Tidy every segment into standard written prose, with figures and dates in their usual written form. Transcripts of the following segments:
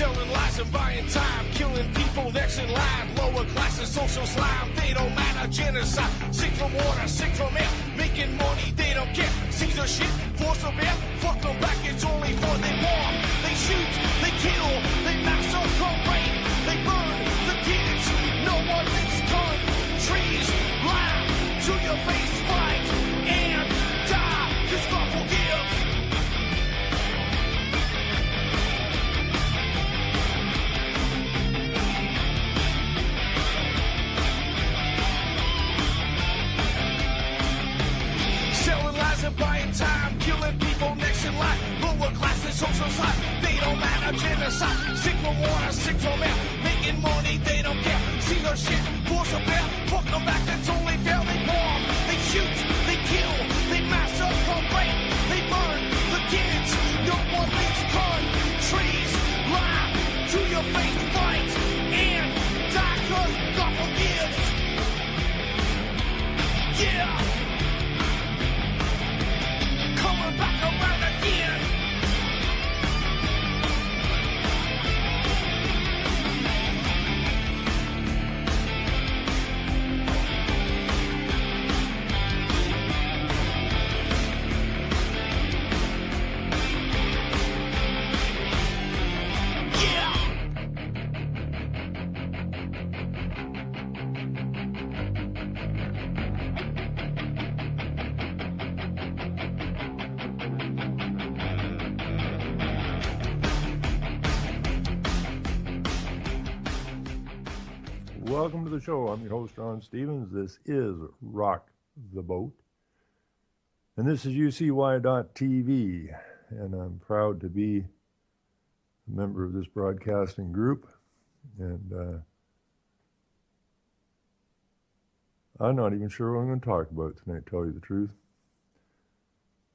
Selling lies and buying time, killing people next in line. Lower classes, social slime, they don't matter. Genocide, sick from water, sick from air. Making money, they don't care. Caesar shit, force of air. Fuck them back, it's only for they war. They shoot, they kill, they massacre, rape. They burn the kids, no one leaves countries. Lie to your face, fight and die. Cause God forgives. Selling lies and buying time, killing people next in line. Lower classes, social side, they don't matter. Genocide, sick from water, sick from air. Making money, they don't care. See their shit, force a bear. Fuck them back, that's only fair. They bomb, they shoot, they kill, they massacre, rape. They burn the kids, no one leaves countries. Lie to your face, fight and die, cause God forgives. Yeah. Coming back around again. Welcome to the show. I'm your host, Ron Stevens. This is Rock the Boat. And this is UCY.TV. And I'm proud to be a member of this broadcasting group. And I'm not even sure what I'm going to talk about tonight, to tell you the truth.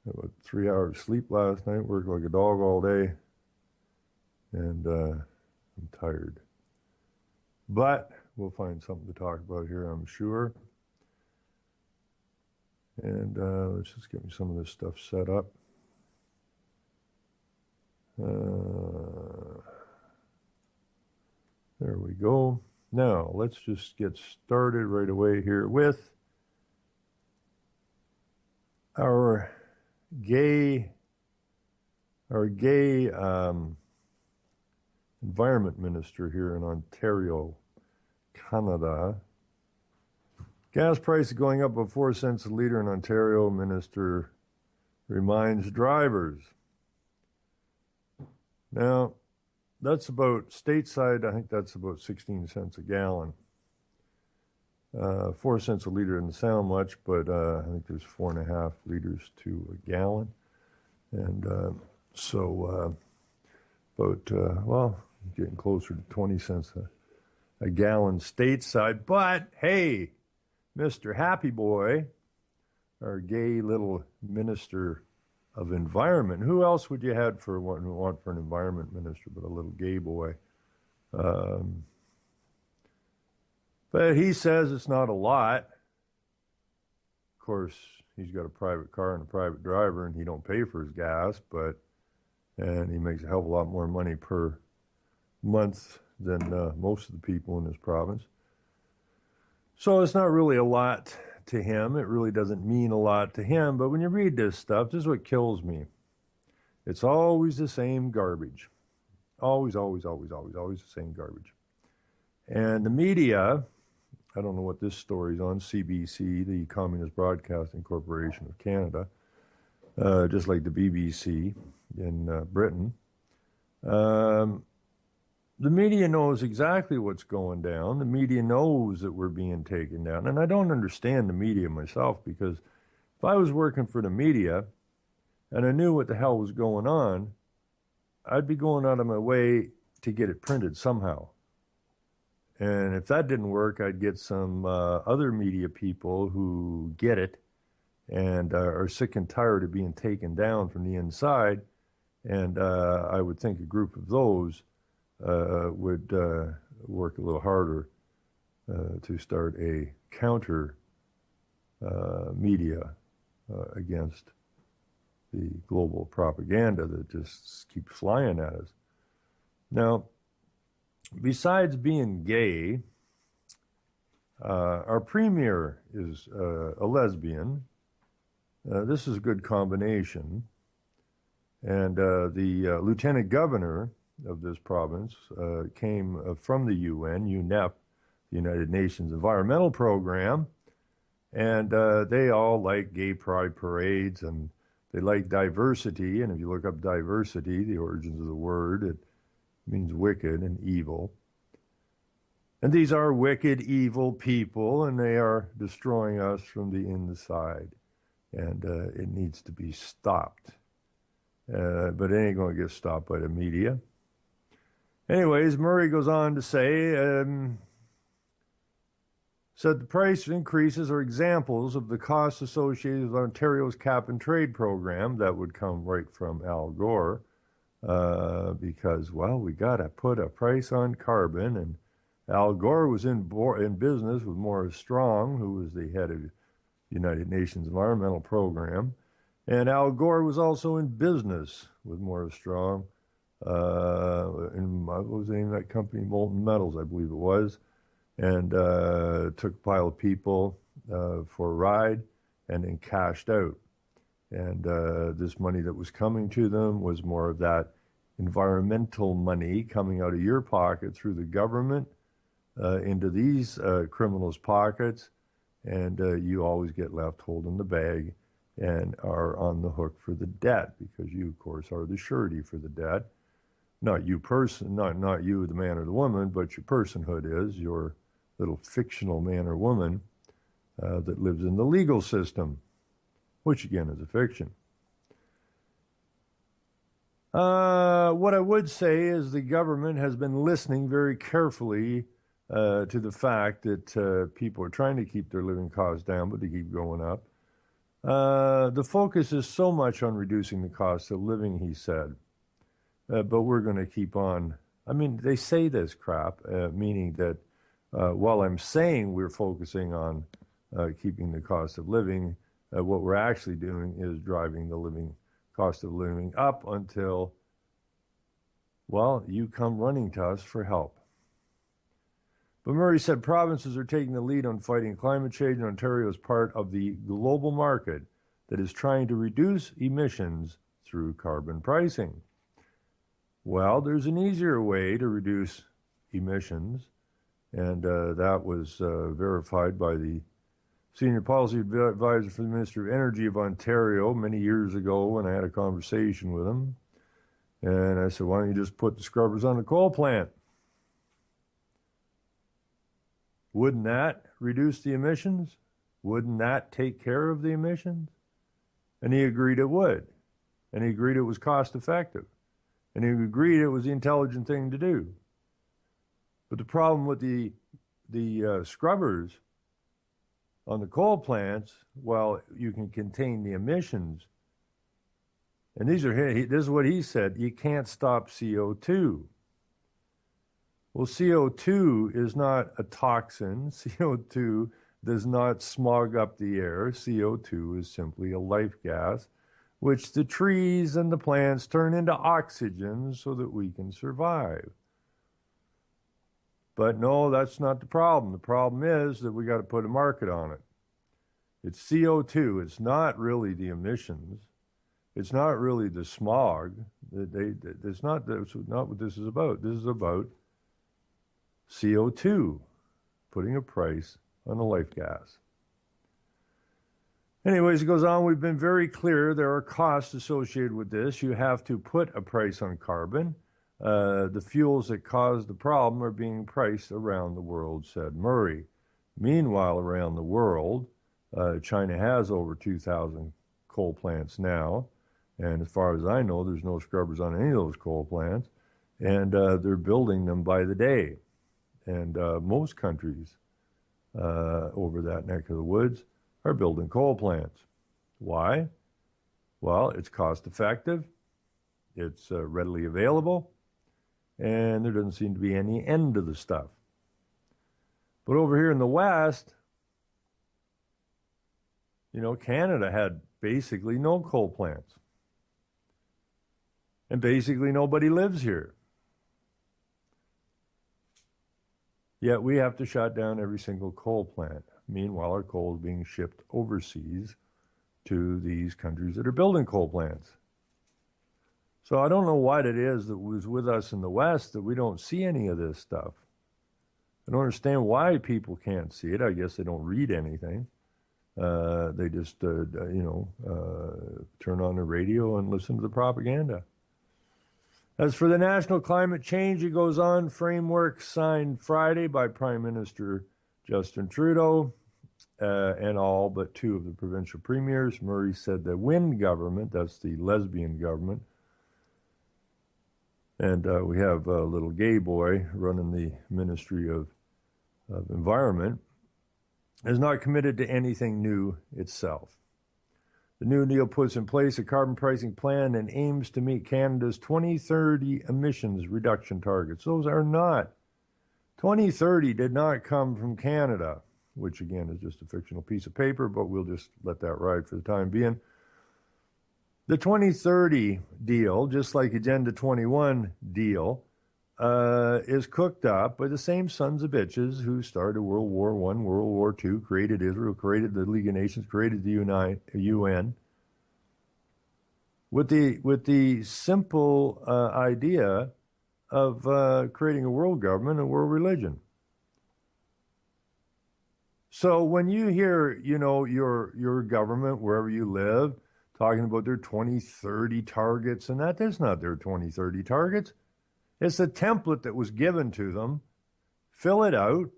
I had about 3 hours sleep last night, worked like a dog all day. And I'm tired. But we'll find something to talk about here, I'm sure. And let's just get me some of this stuff set up. There we go. Now, let's just get started right away here with our gay environment minister here in Ontario, Canada. Gas prices going up by 4 cents a litre in Ontario. Minister reminds drivers. Now, that's about stateside, I think that's about 16 cents a gallon. 4 cents a litre doesn't sound much, but I think there's 4.5 litres to a gallon. And getting closer to 20 cents a gallon stateside. But, hey, Mr. Happy Boy, our gay little minister of environment, who else would you want for an environment minister but a little gay boy? But he says it's not a lot. Of course, he's got a private car and a private driver, and he don't pay for his gas, and he makes a hell of a lot more money per month than most of the people in this province. So it's not really a lot to him. It really doesn't mean a lot to him. But when you read this stuff, this is what kills me. It's always the same garbage. Always, always, always, always, always the same garbage. And the media, I don't know what this story is on, CBC, the Communist Broadcasting Corporation of Canada, just like the BBC in Britain. The media knows exactly what's going down. The media knows that we're being taken down. And I don't understand the media myself, because if I was working for the media and I knew what the hell was going on, I'd be going out of my way to get it printed somehow. And if that didn't work, I'd get some other media people who get it and are sick and tired of being taken down from the inside. And I would think a group of those would work a little harder to start a counter media against the global propaganda that just keeps flying at us. Now, besides being gay, our premier is a lesbian. This is a good combination. And the lieutenant governor of this province came from the UN, UNEP, the United Nations Environmental Program, and they all like gay pride parades and they like diversity. And if you look up diversity, the origins of the word, it means wicked and evil. And these are wicked, evil people, and they are destroying us from the inside. And it needs to be stopped. But it ain't going to get stopped by the media. Anyways, Murray goes on to say, said the price increases are examples of the costs associated with Ontario's cap and trade program. That would come right from Al Gore, because, well, we got to put a price on carbon. And Al Gore was in business with Morris Strong, who was the head of the United Nations Environmental Program. And Al Gore was also in business with Morris Strong. What was the name of that company? Molten Metals, I believe it was. And took a pile of people for a ride and then cashed out. And this money that was coming to them was more of that environmental money coming out of your pocket through the government into these criminals' pockets. And you always get left holding the bag and are on the hook for the debt because you, of course, are the surety for the debt. Not you not you, the man or the woman, but your personhood is your little fictional man or woman that lives in the legal system, which again is a fiction. What I would say is the government has been listening very carefully to the fact that people are trying to keep their living costs down, but they keep going up. The focus is so much on reducing the cost of living, he said, but we're going to keep on. I mean, they say this crap, meaning that while I'm saying we're focusing on keeping the cost of living, what we're actually doing is driving the cost of living up until, well, you come running to us for help. But Murray said provinces are taking the lead on fighting climate change, and Ontario is part of the global market that is trying to reduce emissions through carbon pricing. Well, there's an easier way to reduce emissions, and that was verified by the Senior Policy Advisor for the Minister of Energy of Ontario many years ago when I had a conversation with him. And I said, why don't you just put the scrubbers on the coal plant? Wouldn't that reduce the emissions? Wouldn't that take care of the emissions? And he agreed it would. And he agreed it was cost effective. And he agreed it was the intelligent thing to do. But the problem with the scrubbers on the coal plants, well, you can contain the emissions. And this is what he said, you can't stop CO2. Well, CO2 is not a toxin. CO2 does not smog up the air. CO2 is simply a life gas, which the trees and the plants turn into oxygen so that we can survive. But no, that's not the problem. The problem is that we got to put a market on it. It's CO2. It's not really the emissions. It's not really the smog. That's not what this is about. This is about CO2, putting a price on a life gas. Anyways, it goes on, we've been very clear there are costs associated with this. You have to put a price on carbon. The fuels that cause the problem are being priced around the world, said Murray. Meanwhile, around the world, China has over 2,000 coal plants now. And as far as I know, there's no scrubbers on any of those coal plants. And they're building them by the day. And most countries over that neck of the woods are building coal plants. Why? Well, it's cost effective, it's readily available, and there doesn't seem to be any end to the stuff. But over here in the West, Canada had basically no coal plants. And basically nobody lives here. Yet we have to shut down every single coal plant. Meanwhile, our coal is being shipped overseas to these countries that are building coal plants. So I don't know what it is that was with us in the West that we don't see any of this stuff. I don't understand why people can't see it. I guess they don't read anything. They just, turn on the radio and listen to the propaganda. As for the national climate change, it goes on. Framework signed Friday by Prime Minister Justin Trudeau and all but two of the provincial premiers. Murray said the Wynne government, that's the lesbian government, and we have a little gay boy running the Ministry of Environment, is not committed to anything new itself. The New Deal puts in place a carbon pricing plan and aims to meet Canada's 2030 emissions reduction targets. Those are not. 2030 did not come from Canada, which again is just a fictional piece of paper, but we'll just let that ride for the time being. The 2030 deal, just like Agenda 21 deal, is cooked up by the same sons of bitches who started World War I, World War II, created Israel, created the League of Nations, created the UN, with the simple idea of creating a world government and world religion. So when you hear, your government, wherever you live, talking about their 2030 targets and that's not their 2030 targets. It's a template that was given to them. Fill it out.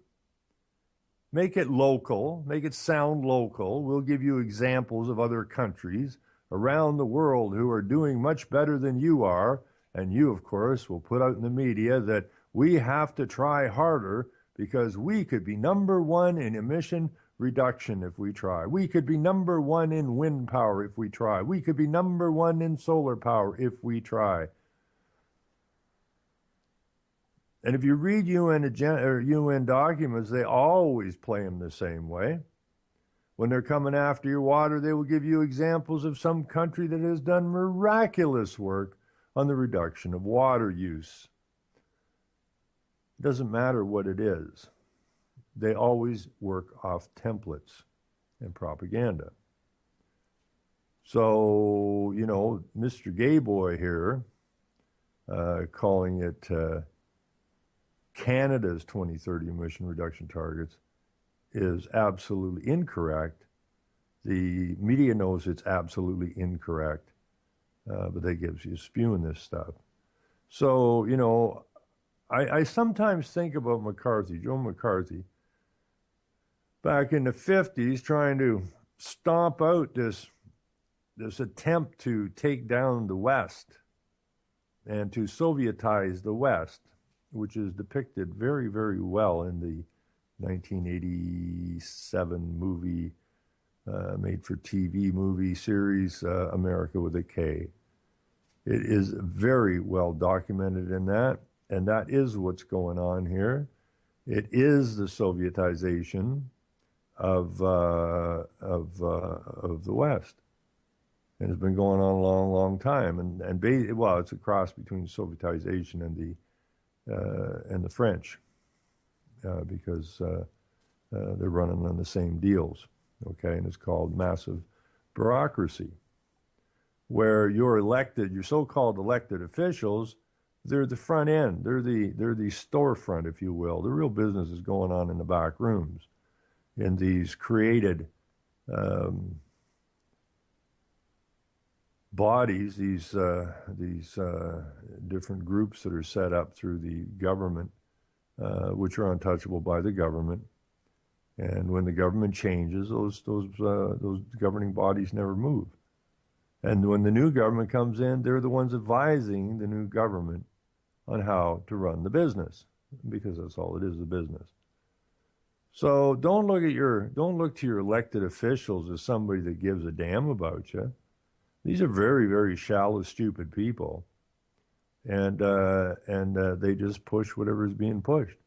Make it local. Make it sound local. We'll give you examples of other countries around the world who are doing much better than you are. And you, of course, will put out in the media that we have to try harder because we could be number one in emission reduction if we try. We could be number one in wind power if we try. We could be number one in solar power if we try. And if you read UN documents, they always play them the same way. When they're coming after your water, they will give you examples of some country that has done miraculous work on the reduction of water use. It doesn't matter what it is. They always work off templates and propaganda. So, Mr. Gay Boy here, calling it Canada's 2030 emission reduction targets is absolutely incorrect. The media knows it's absolutely incorrect, but they gives you spewing this stuff. So, I sometimes think about McCarthy, Joe McCarthy, back in the 50s, trying to stomp out this attempt to take down the West and to Sovietize the West, which is depicted very, very well in the 1987 movie, made-for-TV movie series, America with a K. It is very well documented in that, and that is what's going on here. It is the Sovietization of the West, and it's been going on a long, long time. And it's a cross between Sovietization and the French, because they're running on the same deals. Okay, and it's called massive bureaucracy, where your so-called elected officials, they're the front end, they're the storefront, if you will. The real business is going on in the back rooms, in these created bodies, these different groups that are set up through the government, which are untouchable by the government. And when the government changes, those governing bodies never move. And when the new government comes in, they're the ones advising the new government on how to run the business, because that's all it is, the business. So don't look to your elected officials as somebody that gives a damn about you. These are very, very shallow, stupid people, and they just push whatever is being pushed.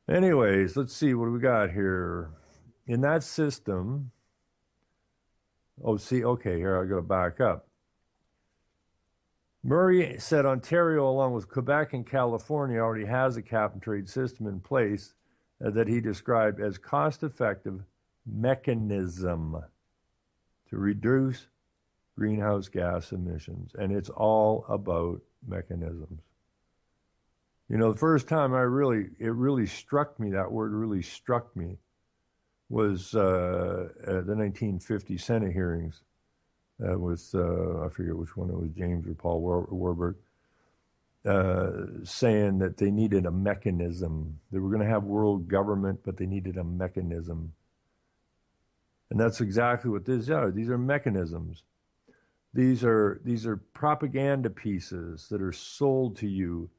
Anyways, let's see what we got here. In that system, here I got to back up. Murray said Ontario, along with Quebec and California, already has a cap and trade system in place that he described as cost-effective mechanism to reduce greenhouse gas emissions. And it's all about mechanisms. You know, the first time it really struck me, that word really struck me, was at the 1950 Senate hearings with, I forget which one it was, James or Paul Warburg, saying that they needed a mechanism. They were going to have world government, but they needed a mechanism. And that's exactly what these are. These are mechanisms. These are propaganda pieces that are sold to you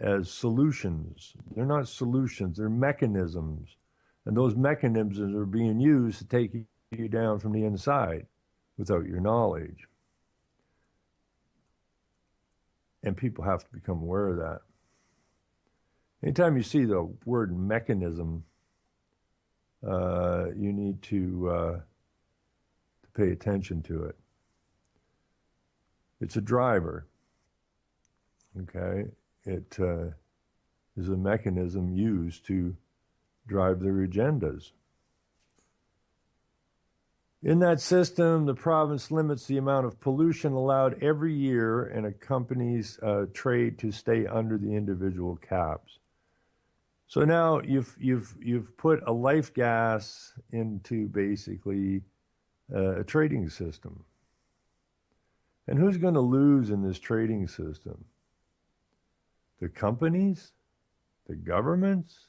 as solutions. They're not solutions, they're mechanisms. And those mechanisms are being used to take you down from the inside without your knowledge. And people have to become aware of that. Anytime you see the word mechanism, you need to pay attention to it. It's a driver, okay? It is a mechanism used to drive their agendas. In that system, the province limits the amount of pollution allowed every year and accompanies trade to stay under the individual caps. So now you've put a life gas into basically a trading system. And who's going to lose in this trading system? The companies? The governments?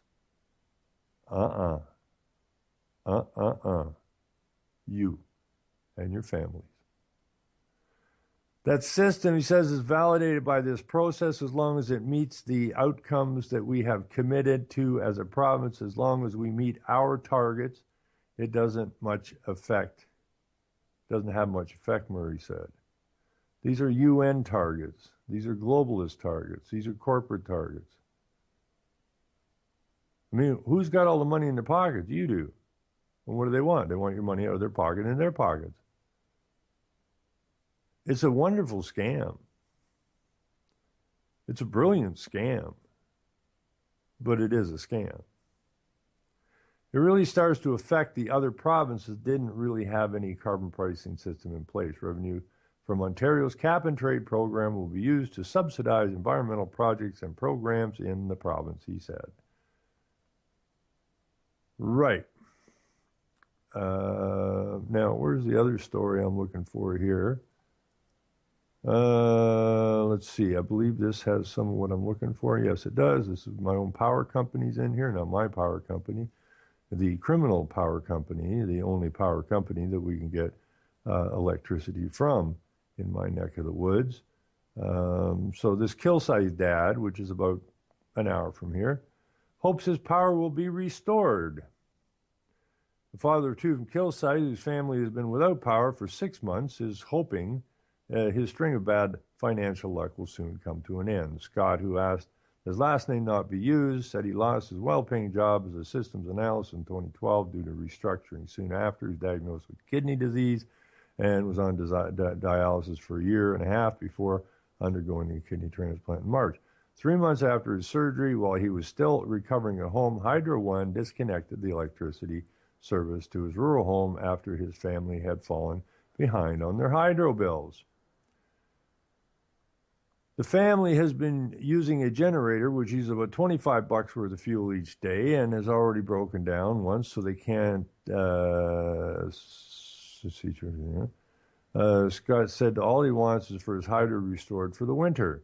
You and your families. That system, he says, is validated by this process as long as it meets the outcomes that we have committed to as a province. As long as we meet our targets, it doesn't have much effect, Murray said. These are UN targets. These are globalist targets. These are corporate targets. I mean, who's got all the money in their pockets? You do. And what do they want? They want your money out of their pocket and in their pockets. It's a wonderful scam. It's a brilliant scam. But it is a scam. It really starts to affect the other provinces that didn't really have any carbon pricing system in place. Revenue from Ontario's cap and trade program will be used to subsidize environmental projects and programs in the province, he said. Right. Now, where's the other story I'm looking for here? Let's see. I believe this has some of what I'm looking for. Yes, it does. This is my own power company's in here. Not my power company. The criminal power company, the only power company that we can get electricity from in my neck of the woods. So this Kilsyth dad, which is about an hour from here, hopes his power will be restored. The father of two from Kilsyth, whose family has been without power for 6 months, is hoping his string of bad financial luck will soon come to an end. Scott, who asked his last name not be used, said he lost his well-paying job as a systems analyst in 2012 due to restructuring. Soon after, he was diagnosed with kidney disease and was on dialysis for a year and a half before undergoing a kidney transplant in March. 3 months after his surgery, while he was still recovering at home, Hydro One disconnected the electricity service to his rural home after his family had fallen behind on their hydro bills. The family has been using a generator, which uses about $25 worth of fuel each day, and has already broken down once, so they can't. Scott said all he wants is for his hydro restored for the winter.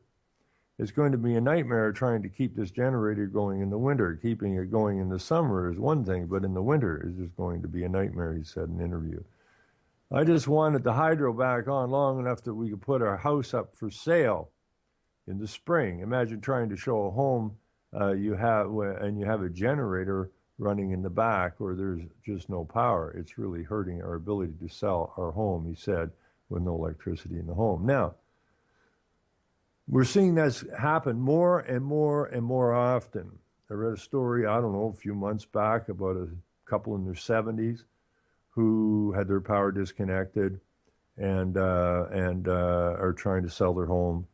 It's going to be a nightmare trying to keep this generator going in the winter. Keeping it going in the summer is one thing, but in the winter is just going to be a nightmare, he said in an interview. I just wanted the hydro back on long enough that we could put our house up for sale in the spring. Imagine trying to show a home you have a generator running in the back or there's just no power. It's really hurting our ability to sell our home, he said, with no electricity in the home. Now, we're seeing this happen more and more and more often. I read a story, I don't know, a few months back about a couple in their 70s who had their power disconnected and are trying to sell their home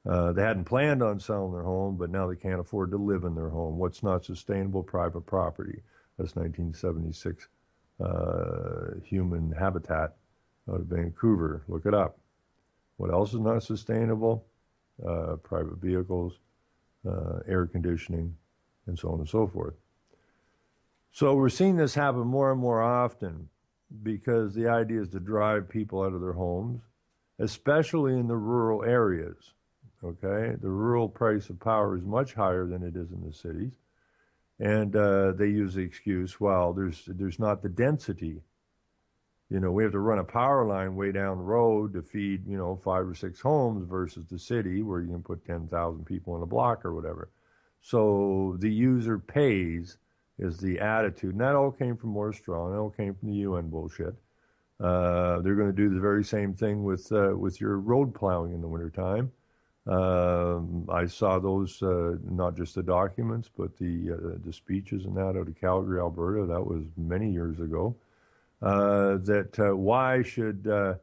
They hadn't planned on selling their home, but now they can't afford to live in their home. What's not sustainable? Private property. That's 1976 Human Habitat out of Vancouver. Look it up. What else is not sustainable? Private vehicles, air conditioning, and so on and so forth. So we're seeing this happen more and more often because the idea is to drive people out of their homes, especially in the rural areas. Okay, the rural price of power is much higher than it is in the cities, and they use the excuse, well, there's not the density. You know, we have to run a power line way down the road to feed, 5 or 6 homes versus the city where you can put 10,000 people in a block or whatever. So the user pays is the attitude. And that all came from Morris Strong. That all came from the UN bullshit. They're going to do the very same thing with your road plowing in the wintertime. I saw those, not just the documents, but the speeches and that out of Calgary, Alberta. That was many years ago. Why should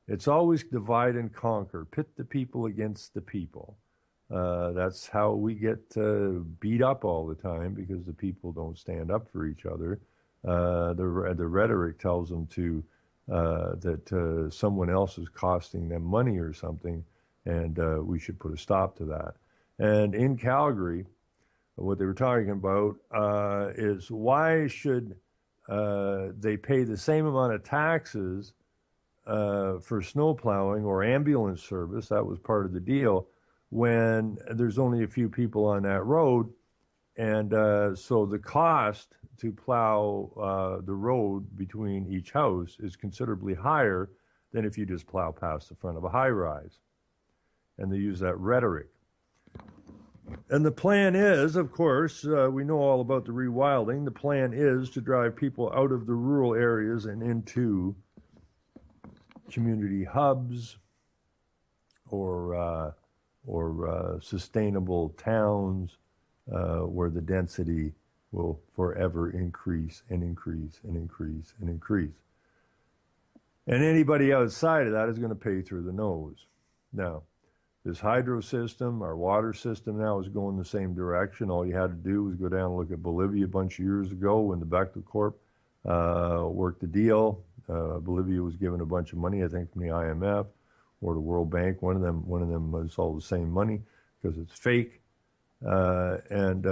it's always divide and conquer, pit the people against the people. That's how we get beat up all the time because the people don't stand up for each other. The rhetoric tells them that someone else is costing them money or something, and we should put a stop to that. And in Calgary, what they were talking about is why should they pay the same amount of taxes for snow plowing or ambulance service, that was part of the deal, when there's only a few people on that road. And so the cost to plow the road between each house is considerably higher than if you just plow past the front of a high rise. And they use that rhetoric. And the plan is, of course, we know all about the rewilding. The plan is to drive people out of the rural areas and into community hubs or sustainable towns where the density will forever increase and increase and increase and increase. And anybody outside of that is going to pay through the nose. Now, this hydro system, our water system now is going the same direction. All you had to do was go down and look at Bolivia a bunch of years ago when the Bechtel Corp worked the deal. Bolivia was given a bunch of money, I think, from the IMF or the World Bank. One of them was all the same money because it's fake, and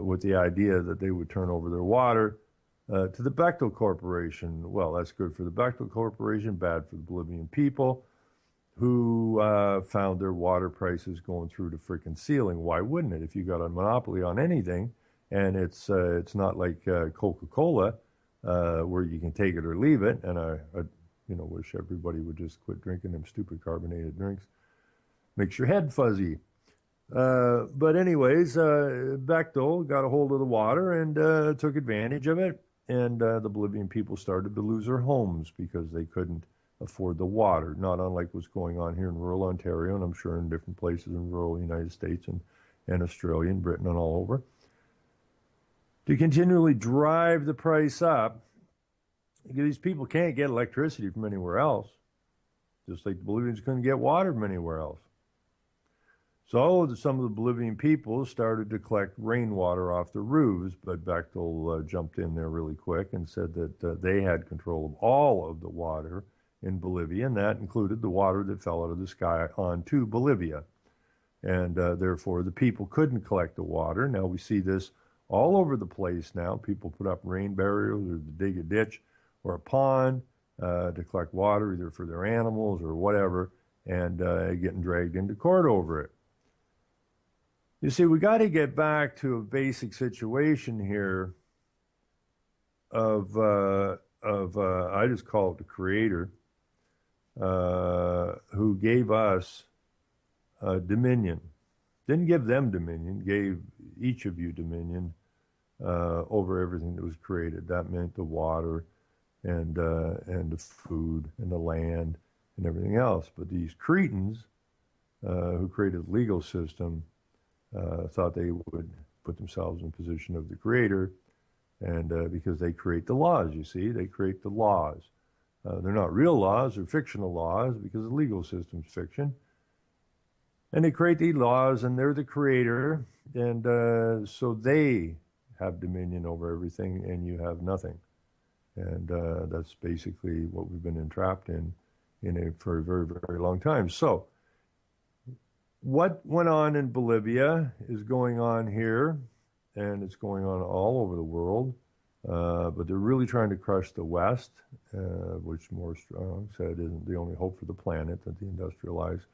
with the idea that they would turn over their water to the Bechtel Corporation. Well, that's good for the Bechtel Corporation, bad for the Bolivian people, who found their water prices going through the freaking ceiling. Why wouldn't it? If you got a monopoly on anything, and it's not like Coca-Cola, where you can take it or leave it. And I wish everybody would just quit drinking them stupid carbonated drinks. Makes your head fuzzy. But anyways, Bechtel got a hold of the water and took advantage of it. And the Bolivian people started to lose their homes because they couldn't afford the water, not unlike what's going on here in rural Ontario, and I'm sure in different places in rural United States and Australia and Britain and all over. To continually drive the price up, because these people can't get electricity from anywhere else, just like the Bolivians couldn't get water from anywhere else. So some of the Bolivian people started to collect rainwater off the roofs, but Bechtel jumped in there really quick and said that they had control of all of the water in Bolivia, and that included the water that fell out of the sky onto Bolivia. And therefore, the people couldn't collect the water. Now we see this all over the place now. People put up rain barriers or dig a ditch or a pond to collect water, either for their animals or whatever, and getting dragged into court over it. You see, we got to get back to a basic situation here of I just call it the Creator, who gave us dominion. Didn't give them dominion, gave each of you dominion over everything that was created. That meant the water and the food and the land and everything else. But these Cretans who created the legal system thought they would put themselves in the position of the Creator, and because they create the laws, you see, they create the laws. They're not real laws, they're fictional laws because the legal system's fiction. And they create these laws, and they're the creator, and so they have dominion over everything, and you have nothing. And that's basically what we've been entrapped for a very, very long time. So what went on in Bolivia is going on here, and it's going on all over the world. But they're really trying to crush the West, which Strong said isn't the only hope for the planet, that the industrialized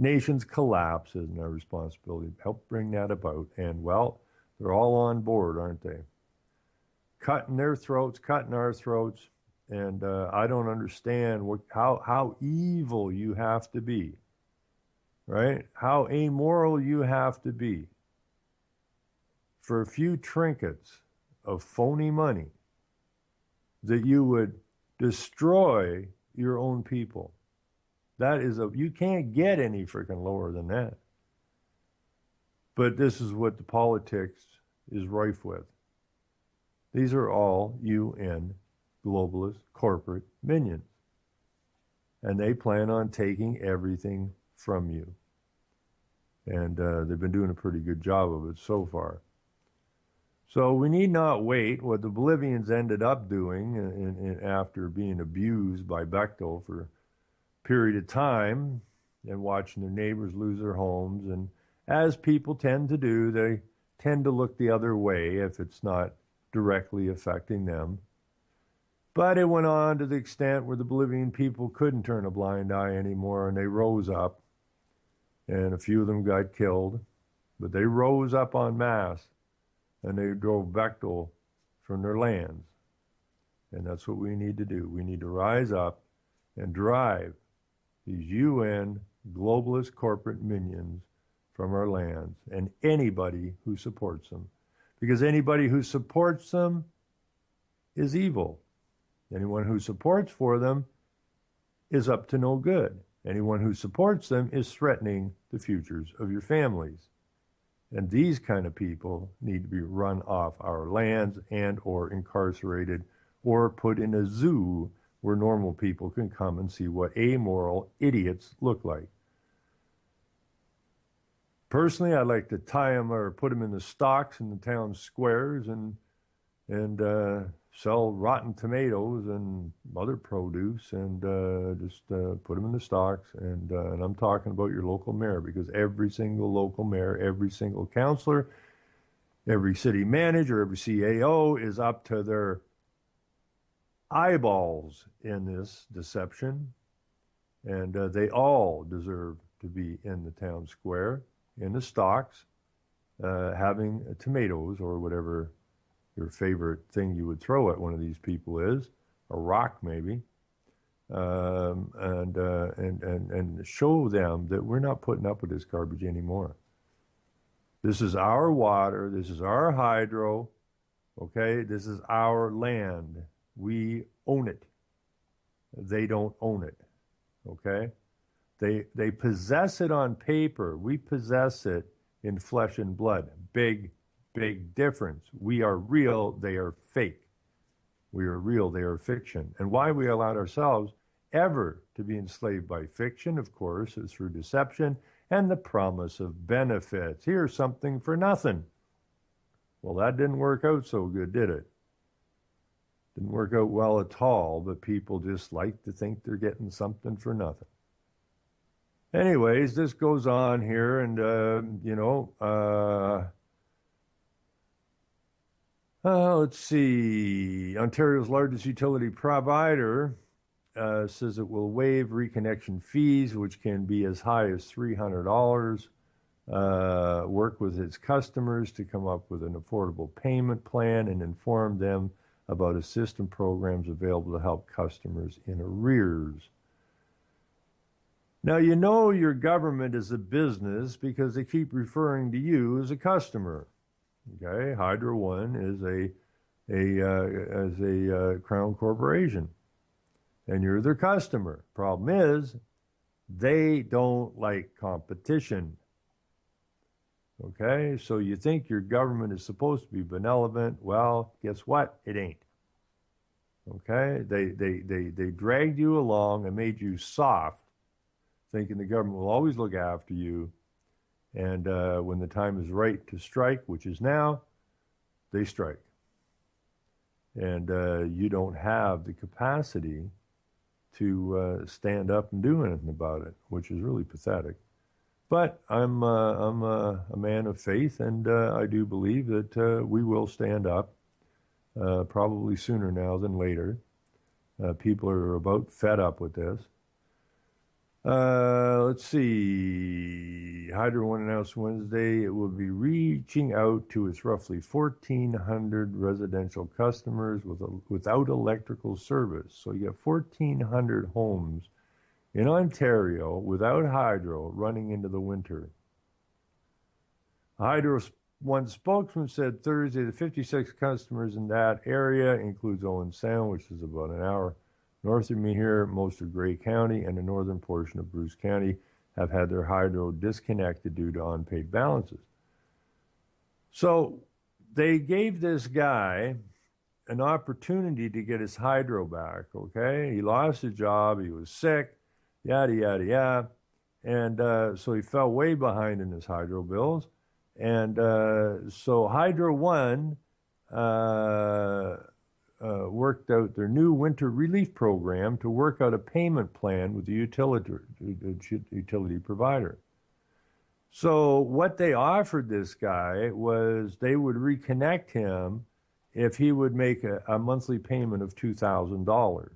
nations collapse isn't our responsibility. Help bring that about. And, well, they're all on board, aren't they? Cutting their throats, cutting our throats. And I don't understand how evil you have to be, right? How amoral you have to be for a few trinkets of phony money that you would destroy your own people. You can't get any freaking lower than that. But this is what the politics is rife with. These are all UN globalist corporate minions. And they plan on taking everything from you. And they've been doing a pretty good job of it so far. So we need not wait. What the Bolivians ended up doing after being abused by Bechtel for a period of time and watching their neighbors lose their homes. And as people tend to do, they tend to look the other way if it's not directly affecting them. But it went on to the extent where the Bolivian people couldn't turn a blind eye anymore, and they rose up. And a few of them got killed. But they rose up en masse. And they drove Bechtel from their lands. And that's what we need to do. We need to rise up and drive these UN globalist corporate minions from our lands and anybody who supports them. Because anybody who supports them is evil. Anyone who supports for them is up to no good. Anyone who supports them is threatening the futures of your families. And these kind of people need to be run off our lands and or incarcerated or put in a zoo where normal people can come and see what amoral idiots look like. Personally, I'd like to tie them or put them in the stocks in the town squares and sell rotten tomatoes and other produce and just put them in the stocks. And I'm talking about your local mayor, because every single local mayor, every single councilor, every city manager, every CAO is up to their eyeballs in this deception. And they all deserve to be in the town square, in the stocks, having tomatoes or whatever your favorite thing you would throw at one of these people is, a rock maybe, and show them that we're not putting up with this garbage anymore. This is our water. This is our hydro. Okay, this is our land. We own it. They don't own it. Okay, they possess it on paper. We possess it in flesh and blood. Big difference. We are real, they are fake. We are real, they are fiction. And why we allowed ourselves ever to be enslaved by fiction, of course, is through deception and the promise of benefits. Here's something for nothing. Well, that didn't work out so good, did it? Didn't work out well at all, but people just like to think they're getting something for nothing. Anyways, this goes on here, and, let's see. Ontario's largest utility provider says it will waive reconnection fees, which can be as high as $300. Work with its customers to come up with an affordable payment plan and inform them about assistance programs available to help customers in arrears. Now, you know your government is a business because they keep referring to you as a customer. Okay, Hydro One is a Crown corporation, and you're their customer. Problem is, they don't like competition. Okay, so you think your government is supposed to be benevolent? Well, guess what? It ain't. Okay, they dragged you along and made you soft, thinking the government will always look after you. And when the time is right to strike, which is now, they strike. And you don't have the capacity to stand up and do anything about it, which is really pathetic. But I'm a man of faith, and I do believe that we will stand up, probably sooner now than later. People are about fed up with this. Let's see. Hydro One announced Wednesday it will be reaching out to its roughly 1,400 residential customers without electrical service. So you have 1,400 homes in Ontario without hydro running into the winter. Hydro One spokesman said Thursday the 56 customers in that area includes Owen Sound, which is about an hour north of me here. Most of Grey County and the northern portion of Bruce County have had their hydro disconnected due to unpaid balances. So they gave this guy an opportunity to get his hydro back, okay? He lost his job, he was sick, yada, yada, yada. And so he fell way behind in his hydro bills. And so Hydro One worked out their new winter relief program to work out a payment plan with the utility provider. So what they offered this guy was they would reconnect him if he would make a monthly payment of $2,000.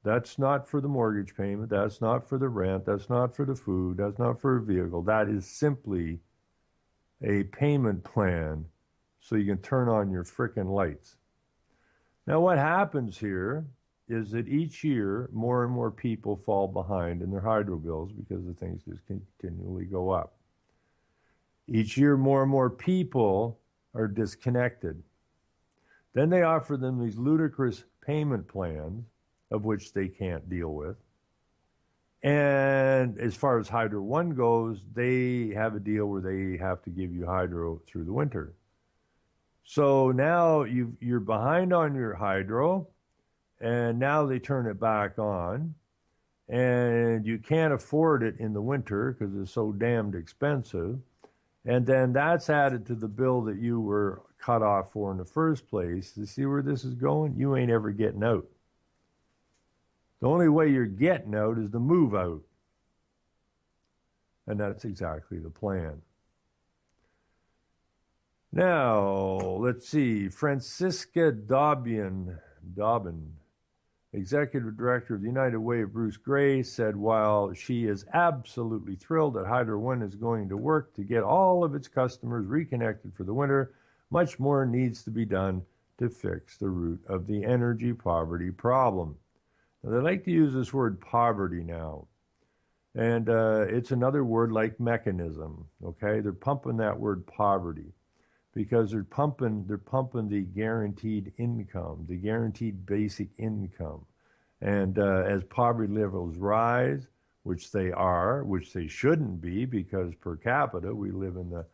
That's not for the mortgage payment. That's not for the rent. That's not for the food. That's not for a vehicle. That is simply a payment plan so you can turn on your frickin' lights. Now, what happens here is that each year, more and more people fall behind in their hydro bills because the things just continually go up. Each year, more and more people are disconnected. Then they offer them these ludicrous payment plans, of which they can't deal with. And as far as Hydro One goes, they have a deal where they have to give you hydro through the winter. So now you're behind on your hydro, and now they turn it back on, and you can't afford it in the winter because it's so damned expensive. And then that's added to the bill that you were cut off for in the first place. You see where this is going? You ain't ever getting out. The only way you're getting out is to move out. And that's exactly the plan. Now, let's see. Francisca Dobbin, Executive Director of the United Way of Bruce Grey, said while she is absolutely thrilled that Hydro One is going to work to get all of its customers reconnected for the winter, much more needs to be done to fix the root of the energy poverty problem. Now, they like to use this word poverty now. And it's another word like mechanism, okay? They're pumping that word poverty because they're pumping the guaranteed income, the guaranteed basic income. And as poverty levels rise, which they are, which they shouldn't be because per capita we live in the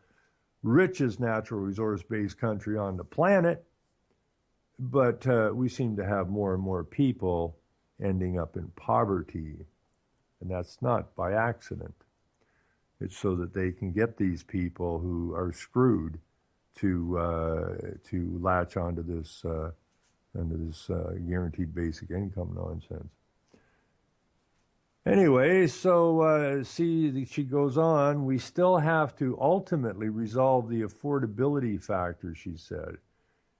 richest natural resource-based country on the planet, but we seem to have more and more people ending up in poverty. And that's not by accident. It's so that they can get these people who are screwed to latch onto this guaranteed basic income nonsense. Anyway, so she goes on, we still have to ultimately resolve the affordability factor, she said.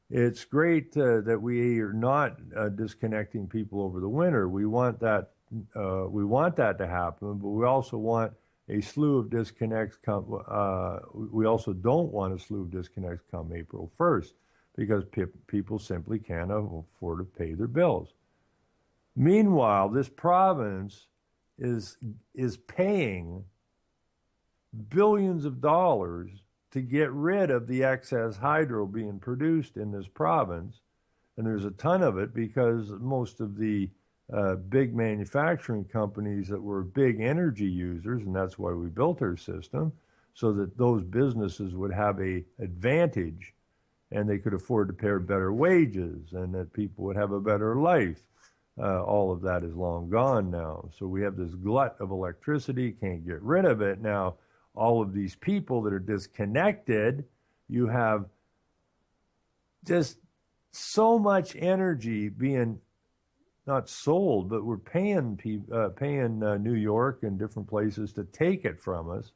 It's great that we are not disconnecting people over the winter. We want that to happen, but we also want a slew of disconnects we also don't want a slew of disconnects come April 1st because people simply can't afford to pay their bills. Meanwhile, this province is paying billions of dollars to get rid of the excess hydro being produced in this province, and there's a ton of it because most of the big manufacturing companies that were big energy users, and that's why we built our system, so that those businesses would have a advantage and they could afford to pay better wages and that people would have a better life. all of that is long gone now. So we have this glut of electricity, can't get rid of it. Now, all of these people that are disconnected, you have just so much energy being not sold, but we're paying New York and different places to take it from us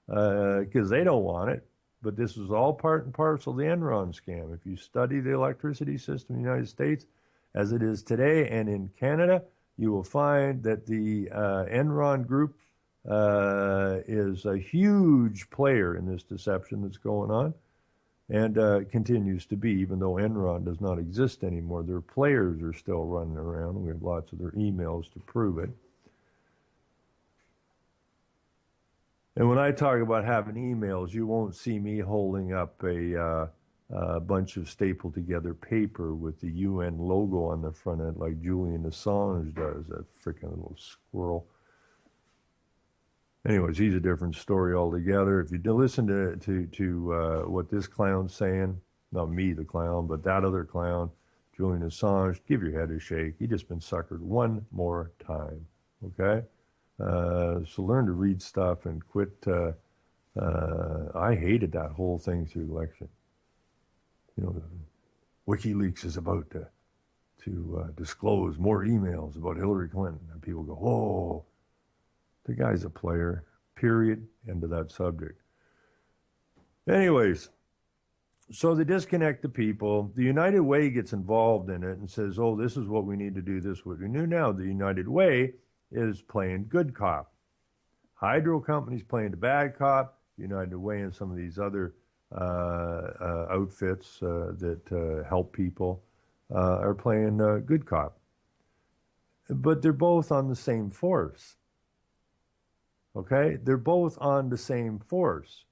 because they don't want it. But this is all part and parcel of the Enron scam. If you study the electricity system in the United States as it is today and in Canada, you will find that the Enron group is a huge player in this deception that's going on, and continues to be, even though Enron does not exist anymore. Their players are still running around. We have lots of their emails to prove it. And when I talk about having emails, you won't see me holding up a bunch of stapled together paper with the UN logo on the front end like Julian Assange does, that freaking little squirrel. Anyways, he's a different story altogether. If you listen to what this clown's saying, not me, the clown, but that other clown, Julian Assange, give your head a shake. He just been suckered one more time, okay? So learn to read stuff and quit. I hated that whole thing through the election. You know, WikiLeaks is about to disclose more emails about Hillary Clinton. And people go, whoa. The guy's a player, period, end of that subject. Anyways, so they disconnect the people. The United Way gets involved in it and says, oh, this is what we need to do, this is what we do now. The United Way is playing good cop. Hydro companies playing the bad cop. United Way and some of these other outfits that help people are playing good cop. But they're both on the same force. Okay? They're both on the same force.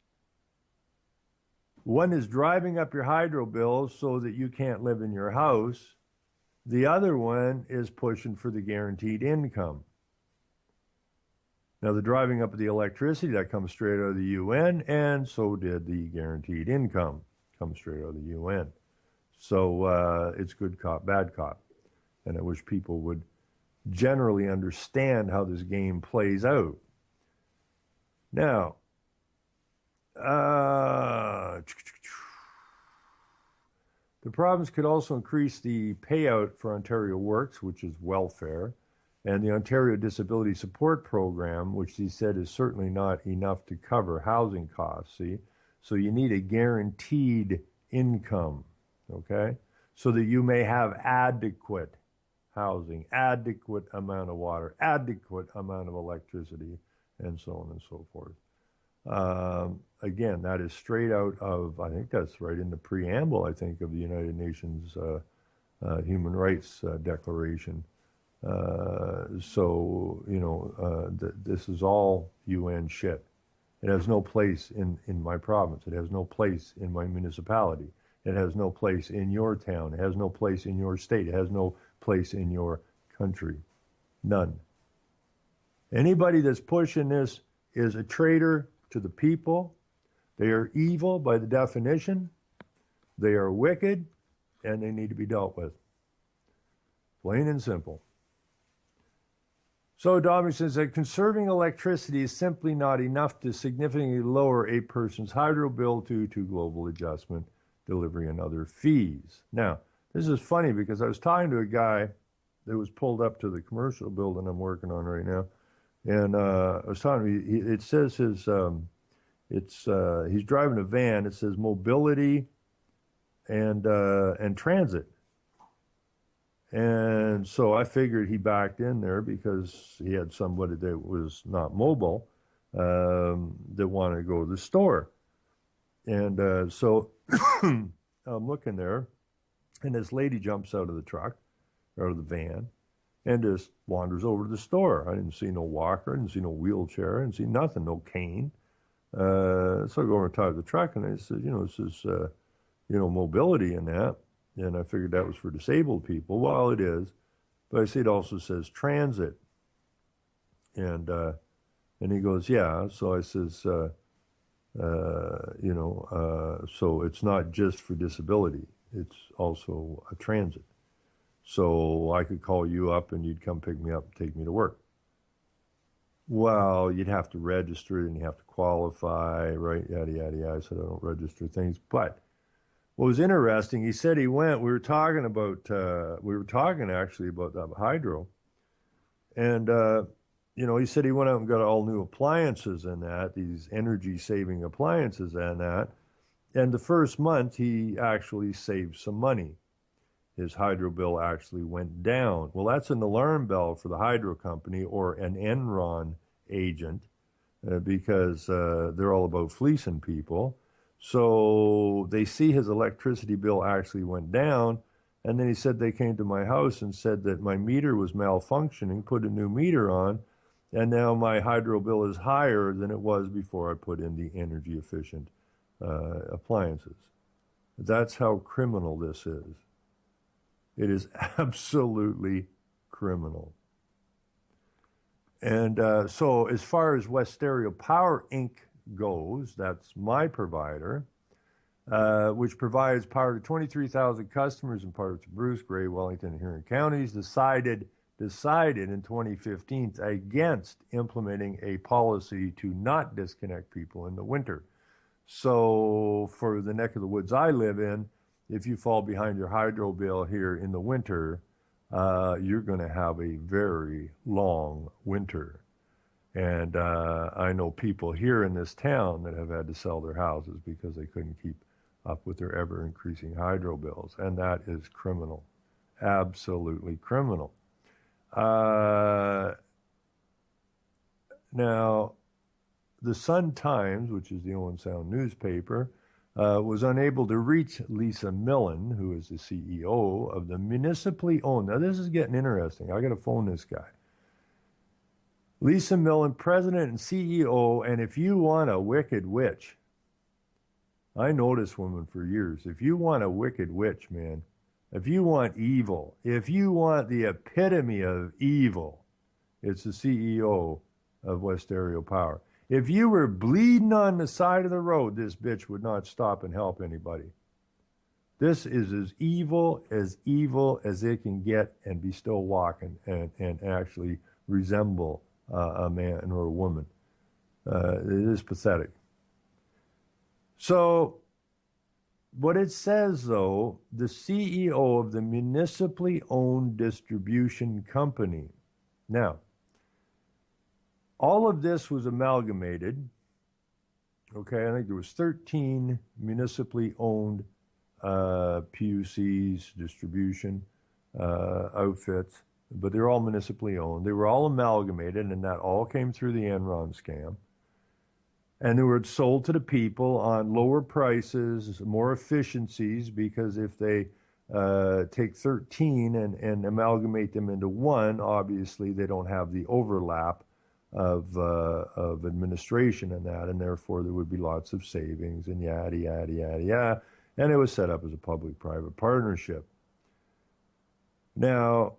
One is driving up your hydro bills so that you can't live in your house. The other one is pushing for the guaranteed income. Now, the driving up of the electricity, that comes straight out of the UN, and so did the guaranteed income, comes straight out of the UN. So it's good cop, bad cop. And I wish people would generally understand how this game plays out. Now, the province could also increase the payout for Ontario Works, which is welfare, and the Ontario Disability Support Program, which he said is certainly not enough to cover housing costs, see? So you need a guaranteed income, okay? So that you may have adequate housing, adequate amount of water, adequate amount of electricity, and so on and so forth. Again, that is straight out of, I think that's right in the preamble, I think, of the United Nations Human Rights Declaration. So, you know, this is all UN shit. It has no place in my province. It has no place in my municipality. It has no place in your town. It has no place in your state. It has no place in your country. None. Anybody that's pushing this is a traitor to the people. They are evil by the definition. They are wicked, and they need to be dealt with. Plain and simple. So Dominic says that conserving electricity is simply not enough to significantly lower a person's hydro bill due to global adjustment, delivery, and other fees. Now, this is funny because I was talking to a guy that was pulled up to the commercial building I'm working on right now. And I was talking to him, it says he's driving a van. It says mobility and transit. And so I figured he backed in there because he had somebody that was not mobile that wanted to go to the store. And so I'm looking there, and this lady jumps out of the truck, out of the van, and just wanders over to the store. I didn't see no walker, I didn't see no wheelchair, I didn't see nothing, no cane. So I go over and talk to the truck, and I said, you know, this is, mobility in that. And I figured that was for disabled people. Well, it is. But I see it also says transit. And he goes, yeah. So I says, so it's not just for disability. It's also a transit. so I could call you up and you'd come pick me up and take me to work. Well, you'd have to register and you have to qualify, right? Yada, yada, yada. I said, I don't register things. But what was interesting, he said he went, we were talking actually about the hydro. And, he said he went out and got all new appliances and that, these energy saving appliances and that. And the first month, he actually saved some money. His hydro bill actually went down. Well, that's an alarm bell for the hydro company or an Enron agent because they're all about fleecing people. So they see his electricity bill actually went down. And then he said they came to my house and said that my meter was malfunctioning, put a new meter on, and now my hydro bill is higher than it was before I put in the energy efficient appliances. That's how criminal this is. It is absolutely criminal. And so as far as Westario Power Inc. goes, that's my provider, which provides power to 23,000 customers in parts of Bruce, Grey, Wellington, and Huron counties, decided in 2015 against implementing a policy to not disconnect people in the winter. So for the neck of the woods I live in, if you fall behind your hydro bill here in the winter, you're going to have a very long winter. And I know people here in this town that have had to sell their houses because they couldn't keep up with their ever-increasing hydro bills. And that is criminal, absolutely criminal. Now, the Sun-Times, which is the Owen Sound newspaper, was unable to reach Lisa Millen, who is the CEO of the municipally owned. Now, this is getting interesting. I got to phone this guy. Lisa Millen, president and CEO, and if you want a wicked witch, I know this woman for years. If you want a wicked witch, man, if you want evil, if you want the epitome of evil, it's the CEO of Westario Power. If you were bleeding on the side of the road, this bitch would not stop and help anybody. This is as evil as it can get and be still walking and actually resemble a man or a woman. It is pathetic. So what it says, though, the CEO of the municipally owned distribution company. Now, all of this was amalgamated. Okay, I think there was 13 municipally owned PUCs, distribution outfits, but they're all municipally owned. They were all amalgamated, and that all came through the Enron scam. And they were sold to the people on lower prices, more efficiencies, because if they take 13 and amalgamate them into one, obviously they don't have the overlap of administration and that, and therefore there would be lots of savings and yada, yada, yada, yada. And it was set up as a public-private partnership. Now,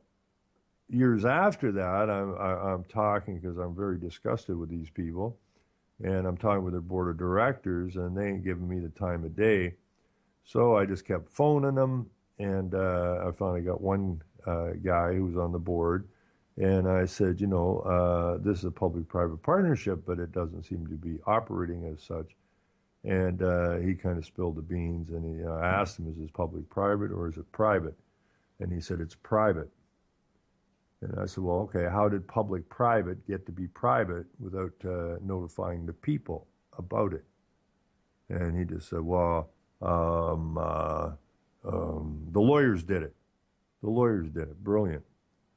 years after that, I'm talking because I'm very disgusted with these people, and I'm talking with their board of directors, and they ain't giving me the time of day. So I just kept phoning them, and I finally got one guy who was on the board, and I said, this is a public-private partnership, but it doesn't seem to be operating as such. And he kind of spilled the beans, and I asked him, is this public-private or is it private? And he said, it's private. And I said, well, okay, how did public-private get to be private without notifying the people about it? And he just said, well, the lawyers did it. The lawyers did it. Brilliant.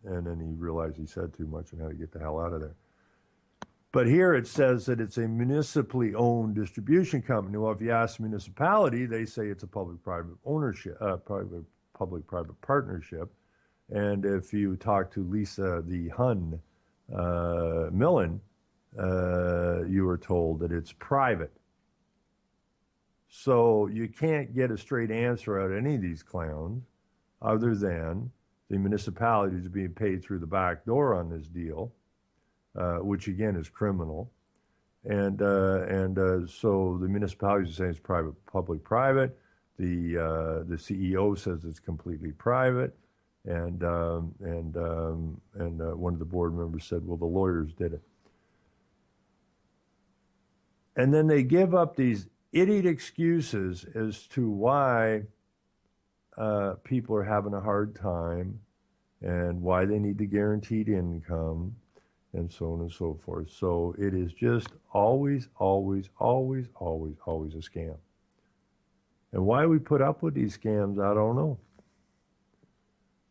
And then he realized he said too much and had to get the hell out of there. But here it says that it's a municipally owned distribution company. Well, if you ask the municipality, they say it's a public-private ownership, public-private partnership. And if you talk to Lisa the Hun Millen, you were told that it's private. So you can't get a straight answer out of any of these clowns other than the municipalities are being paid through the back door on this deal, which again is criminal. And so the municipalities are saying it's private, public-private. The CEO says it's completely private. And one of the board members said, well, the lawyers did it. And then they give up these idiot excuses as to why people are having a hard time and why they need the guaranteed income and so on and so forth. So it is just always, always, always, always, always a scam. And why we put up with these scams, I don't know.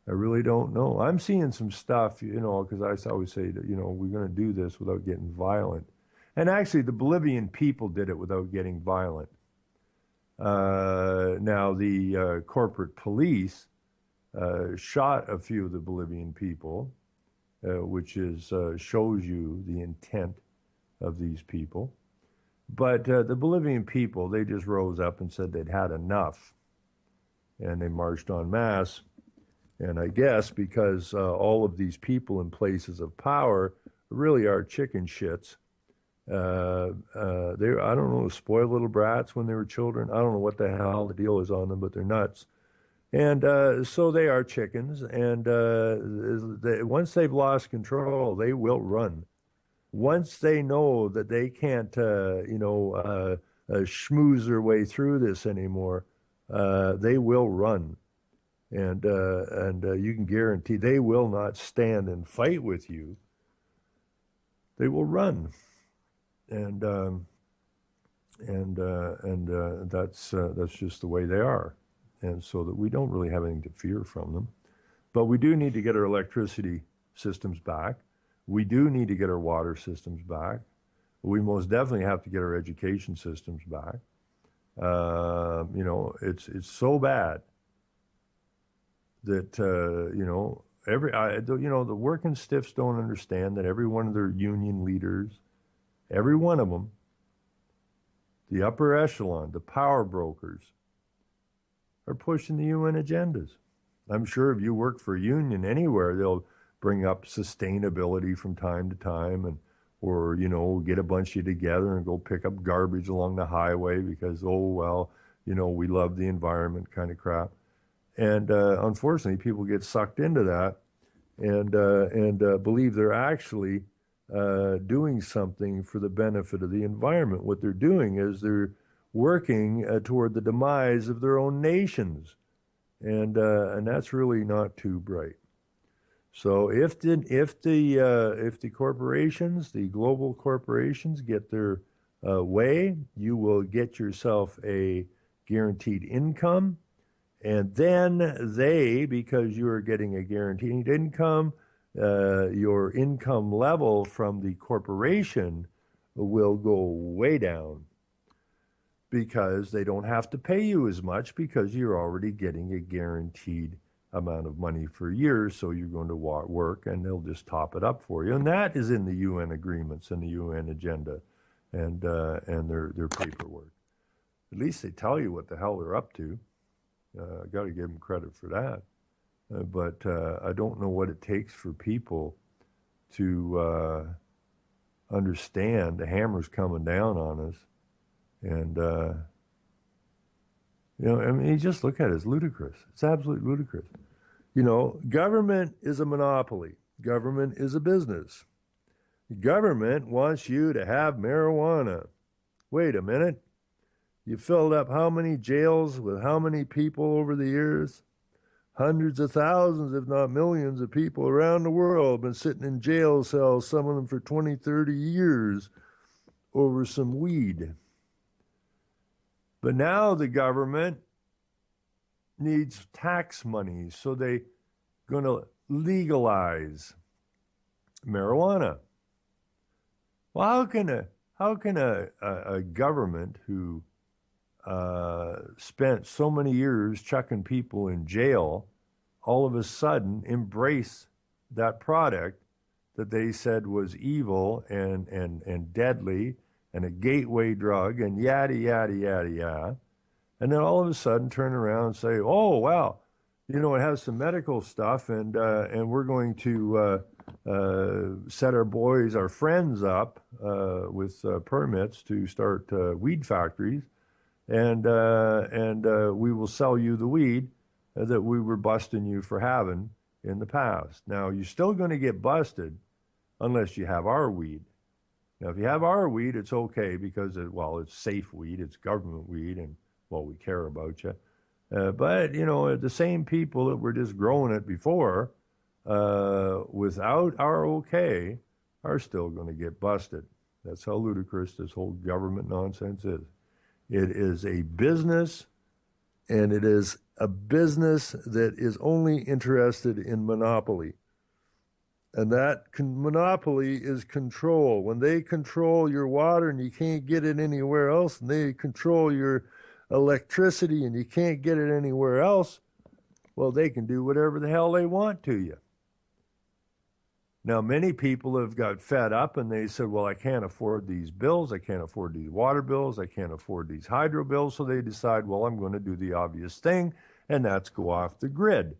I really don't know. I'm seeing some stuff, because I always say that, we're going to do this without getting violent. And actually, the Bolivian people did it without getting violent. Now, the corporate police shot a few of the Bolivian people, which shows you the intent of these people. But the Bolivian people, they just rose up and said they'd had enough. And they marched en masse. And I guess because all of these people in places of power really are chicken shits. I don't know, spoiled little brats when they were children. I don't know what the hell the deal is on them, but they're nuts. And so they are chickens. And once they've lost control, they will run. Once they know that they can't, schmooze their way through this anymore, they will run. And you can guarantee they will not stand and fight with you. They will run. And that's just the way they are. And so that we don't really have anything to fear from them. But we do need to get our electricity systems back. We do need to get our water systems back. We most definitely have to get our education systems back. It's so bad that the working stiffs don't understand that every one of their union leaders, every one of them, the upper echelon, the power brokers, are pushing the UN agendas. I'm sure if you work for a union anywhere, they'll bring up sustainability from time to time, or get a bunch of you together and go pick up garbage along the highway because, we love the environment kind of crap. And unfortunately, people get sucked into that and believe they're actually doing something for the benefit of the environment. What they're doing is they're working toward the demise of their own nations, and that's really not too bright. So if the corporations, the global corporations, get their way, you will get yourself a guaranteed income. And then they, because you are getting a guaranteed income, your income level from the corporation will go way down because they don't have to pay you as much because you're already getting a guaranteed amount of money for years. So you're going to work and they'll just top it up for you. And that is in the UN agreements and the UN agenda and their paperwork. At least they tell you what the hell they're up to. Got to give them credit for that. But I don't know what it takes for people to understand the hammer's coming down on us. And, you just look at it, it's ludicrous. It's absolutely ludicrous. Government is a monopoly. Government is a business. Government wants you to have marijuana. Wait a minute. You filled up how many jails with how many people over the years? Hundreds of thousands, if not millions of people around the world have been sitting in jail cells, some of them for 20, 30 years, over some weed. But now the government needs tax money, so they're going to legalize marijuana. Well, how can a government who spent so many years chucking people in jail all of a sudden embrace that product that they said was evil and deadly and a gateway drug and yada, yada, yada, yada, and then all of a sudden turn around and say, oh, well, it has some medical stuff and we're going to set our friends up with permits to start weed factories, and we will sell you the weed that we were busting you for having in the past. Now, you're still going to get busted unless you have our weed. Now, if you have our weed, it's okay because, it's safe weed, it's government weed, and, we care about you. But, the same people that were just growing it before, without our okay, are still going to get busted. That's how ludicrous this whole government nonsense is. It is a business, and it is a business that is only interested in monopoly. And that monopoly is control. When they control your water and you can't get it anywhere else, and they control your electricity and you can't get it anywhere else, well, they can do whatever the hell they want to you. Now, many people have got fed up and they said, well, I can't afford these bills. I can't afford these water bills. I can't afford these hydro bills. So they decide, well, I'm going to do the obvious thing, and that's go off the grid.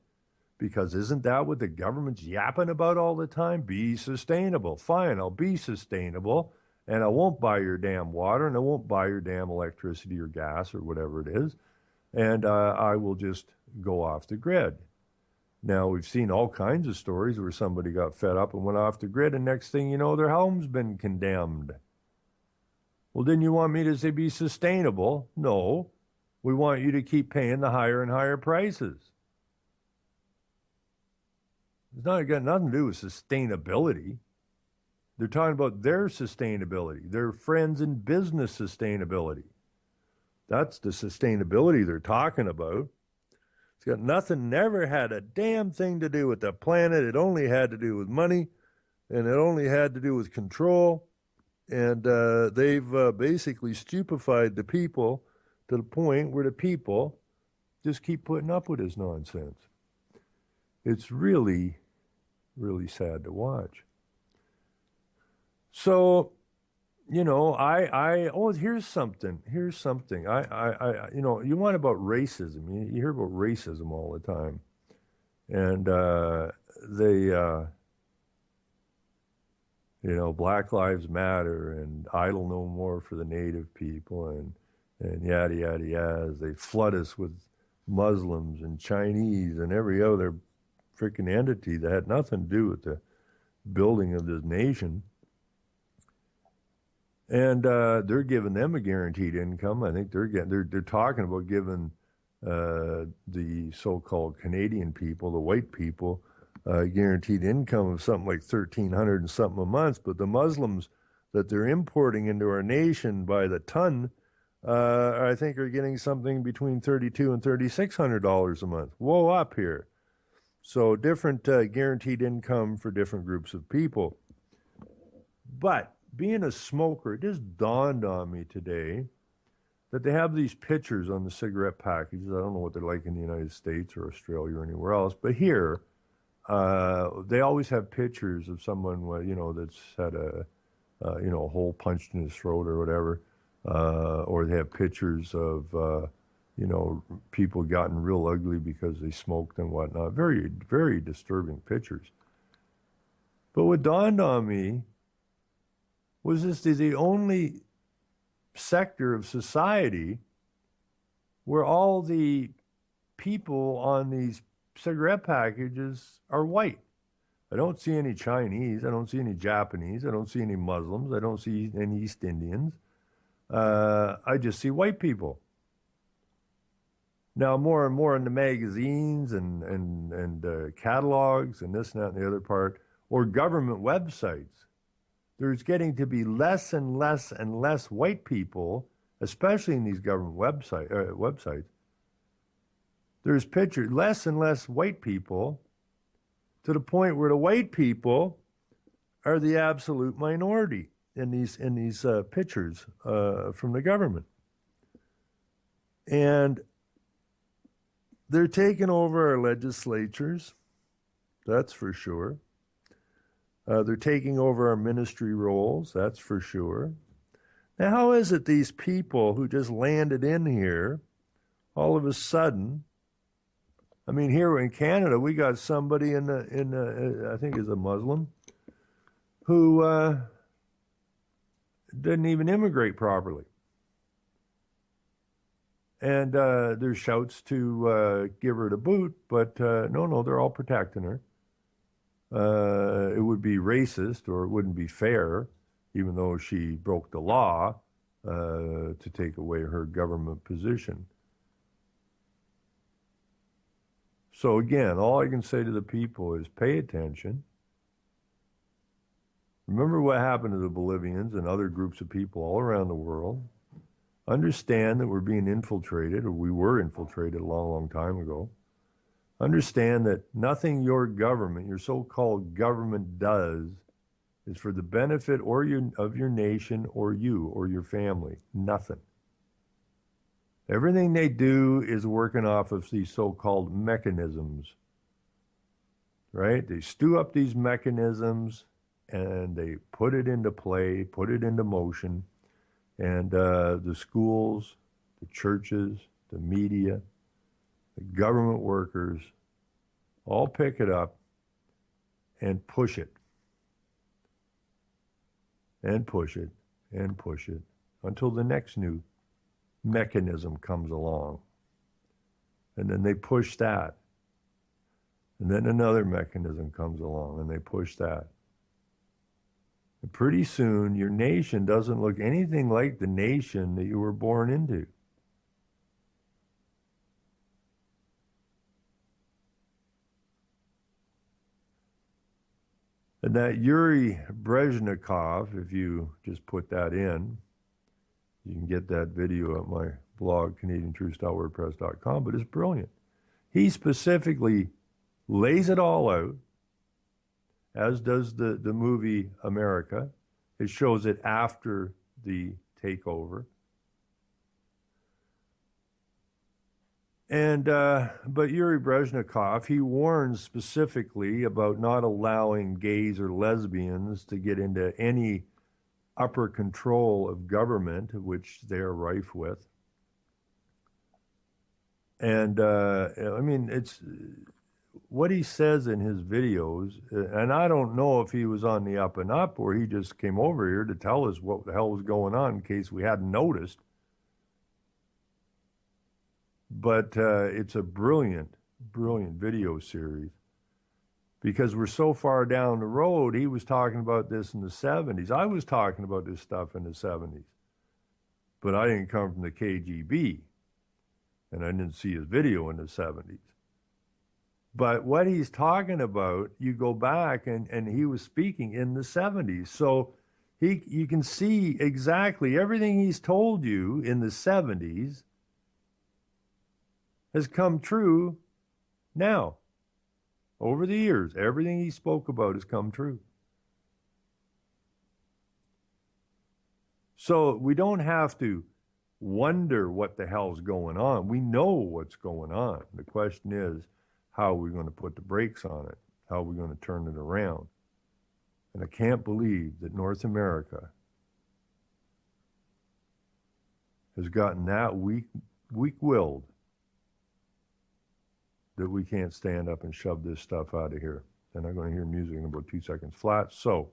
Because isn't that what the government's yapping about all the time? Be sustainable. Fine, I'll be sustainable, and I won't buy your damn water, and I won't buy your damn electricity or gas or whatever it is, and I will just go off the grid. Now, we've seen all kinds of stories where somebody got fed up and went off the grid, and next thing you know, their home's been condemned. Well, didn't you want me to say be sustainable? No. We want you to keep paying the higher and higher prices. It's not got nothing to do with sustainability. They're talking about their sustainability, their friends in business sustainability. That's the sustainability they're talking about. It's got nothing, never had a damn thing to do with the planet. It only had to do with money, and it only had to do with control. And they've basically stupefied the people to the point where the people just keep putting up with this nonsense. It's really, really sad to watch. So, here's something. You want about racism. You hear about racism all the time. And Black Lives Matter and Idle No More for the Native people and yada, yada, yada. They flood us with Muslims and Chinese and every other freaking entity that had nothing to do with the building of this nation. And they're giving them a guaranteed income. I think they're talking about giving the so-called Canadian people, the white people, guaranteed income of something like $1,300 and something a month. But the Muslims that they're importing into our nation by the ton, I think are getting something between $3,200 and $3,600 a month. Whoa, up here. So different guaranteed income for different groups of people. But being a smoker, it just dawned on me today that they have these pictures on the cigarette packages. I don't know what they're like in the United States or Australia or anywhere else, but here they always have pictures of someone, that's had a hole punched in his throat or whatever, or they have pictures of people gotten real ugly because they smoked and whatnot. Very, very disturbing pictures. But what dawned on me was this is the only sector of society where all the people on these cigarette packages are white. I don't see any Chinese. I don't see any Japanese. I don't see any Muslims. I don't see any East Indians. I just see white people. Now, more and more in the magazines and catalogs and this and that and the other part, or government websites, there's getting to be less and less and less white people, especially in these government websites. There's less and less white people to the point where the white people are the absolute minority in these pictures from the government. And they're taking over our legislatures, that's for sure. They're taking over our ministry roles, that's for sure. Now, how is it these people who just landed in here, all of a sudden, I mean, here in Canada, we got somebody I think is a Muslim, who didn't even immigrate properly. And there's shouts to give her the boot, but no, they're all protecting her. it would be racist or it wouldn't be fair, even though she broke the law, to take away her government position. So again, all I can say to the people is pay attention. Remember what happened to the Bolivians and other groups of people all around the world. Understand that we're being infiltrated, or we were infiltrated a long, long time ago. Understand that nothing your government, your so-called government, does is for the benefit of your nation or you or your family. Nothing. Everything they do is working off of these so-called mechanisms, right? They stew up these mechanisms and they put it into play, put it into motion, and the schools, the churches, the media, the government workers all pick it up and push it. And push it, and push it, until the next new mechanism comes along. And then they push that. And then another mechanism comes along, and they push that. And pretty soon, your nation doesn't look anything like the nation that you were born into. And that Yuri Brezhnikov, if you just put that in, you can get that video at my blog, CanadianTruths.wordpress.com, but it's brilliant. He specifically lays it all out, as does the movie America. It shows it after the takeover. And but Yuri Brezhnikov, he warns specifically about not allowing gays or lesbians to get into any upper control of government, which they are rife with. And I mean, it's what he says in his videos, and I don't know if he was on the up and up or he just came over here to tell us what the hell was going on in case we hadn't noticed. But it's a brilliant, brilliant video series, because we're so far down the road. He was talking about this in the 70s. I was talking about this stuff in the 70s. But I didn't come from the KGB, and I didn't see his video in the 70s. But what he's talking about, you go back, and he was speaking in the 70s. So you can see exactly everything he's told you in the 70s has come true now. Over the years, everything he spoke about has come true. So we don't have to wonder what the hell's going on. We know what's going on. The question is, how are we going to put the brakes on it? How are we going to turn it around? And I can't believe that North America has gotten that weak-willed that we can't stand up and shove this stuff out of here. And I'm going to hear music in about 2 seconds flat. So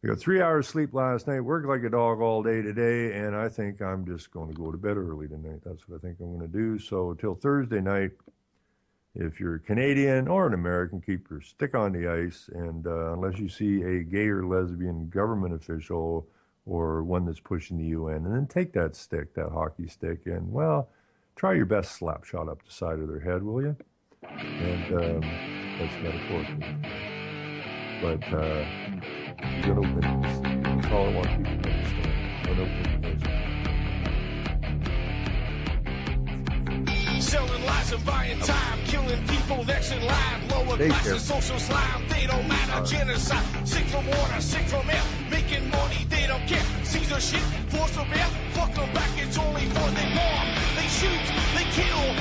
I got 3 hours sleep last night, worked like a dog all day today, and I think I'm just going to go to bed early tonight. That's what I think I'm going to do. So till Thursday night, if you're a Canadian or an American, keep your stick on the ice, and unless you see a gay or lesbian government official or one that's pushing the UN, and then take that stick, that hockey stick, and, well, try your best slap shot up the side of their head, will you? And that's metaphorical. But you're going to win this. That's all I want people to understand. You're going to win this. Selling lies and buying time, killing people next in line. Lower classes, social slime, they don't matter. Genocide, sick from water, sick from air. Making money, they don't care. Caesar shit, force of air. Fuck them back, it's only for they bomb. They shoot, they kill,